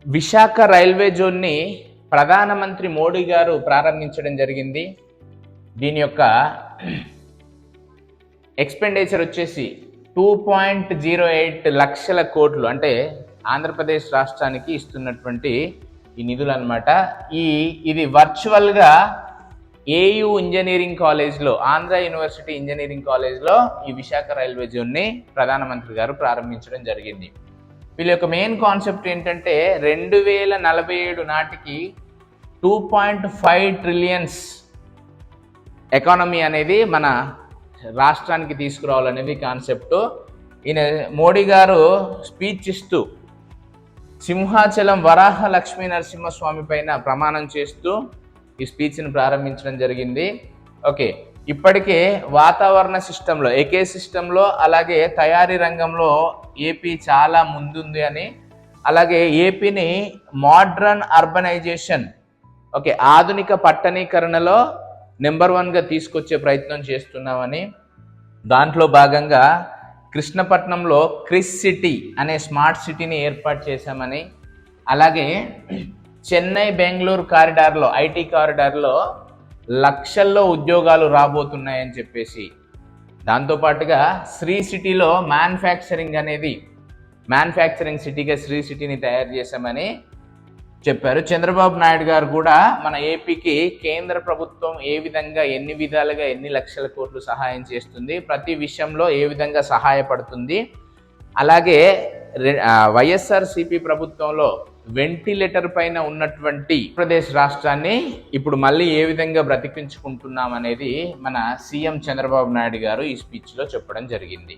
Visakha railway జోన్ని ప్రధానమంత్రి మోడీ గారు ప్రారంభించడం జరిగింది. దీని యొక్క ఎక్స్పెండిచర్ వచ్చేసి 2.08 లక్షల కోట్లు, అంటే ఆంధ్రప్రదేశ్ రాష్ట్రానికి ఇస్తున్నటువంటి ఈ నిధులు అనమాట. ఇది వర్చువల్గా ఏయూ ఇంజనీరింగ్ కాలేజ్లో, ఆంధ్ర యూనివర్సిటీ ఇంజనీరింగ్ కాలేజ్లో ఈ విశాఖ రైల్వే జోన్ని ప్రధానమంత్రి గారు ప్రారంభించడం జరిగింది. వీళ్ళ యొక్క మెయిన్ కాన్సెప్ట్ ఏంటంటే 2047 నాటికి 2.5 ట్రిలియన్స్ ఎకానమీ అనేది మన రాష్ట్రానికి తీసుకురావాలనేది కాన్సెప్ట్. ఈయన మోడీ గారు స్పీచ్ ఇస్తూ సింహాచలం వరాహ లక్ష్మీ నరసింహస్వామి పైన ప్రమాణం చేస్తూ ఈ స్పీచ్ని ప్రారంభించడం జరిగింది. ఓకే, ఇప్పటికే వాతావరణ సిస్టంలో, ఏకే సిస్టంలో, అలాగే తయారీ రంగంలో ఏపీ చాలా ముందుంది అని, అలాగే ఏపీని మోడ్రన్ అర్బనైజేషన్, ఓకే, ఆధునిక పట్టణీకరణలో నెంబర్ 1గా తీసుకొచ్చే ప్రయత్నం చేస్తున్నామని, దాంట్లో భాగంగా కృష్ణపట్నంలో క్రిస్ సిటీ అనే స్మార్ట్ సిటీని ఏర్పాటు చేశామని, అలాగే చెన్నై బెంగళూరు కారిడార్లో, ఐటీ కారిడార్లో లక్షల్లో ఉద్యోగాలు రాబోతున్నాయని చెప్పేసి, దాంతోపాటుగా శ్రీ సిటీలో మ్యానుఫ్యాక్చరింగ్ సిటీగా శ్రీ సిటీని తయారు చేశామని చెప్పారు. చంద్రబాబు నాయుడు గారు కూడా మన ఏపీకి కేంద్ర ప్రభుత్వం ఏ విధంగా, ఎన్ని విధాలుగా, ఎన్ని లక్షల కోట్లు సహాయం చేస్తుంది, ప్రతి విషయంలో ఏ విధంగా సహాయపడుతుంది, అలాగే వైఎస్ఆర్సీపీ ప్రభుత్వంలో వెంటిలేటర్ పైన ఉన్నటువంటి ఆంధ్రప్రదేశ్ రాష్ట్రాన్ని ఇప్పుడు మళ్ళీ ఏ విధంగా బ్రతికించుకుంటున్నాం అనేది మన సీఎం చంద్రబాబు నాయుడు గారు ఈ స్పీచ్లో చెప్పడం జరిగింది.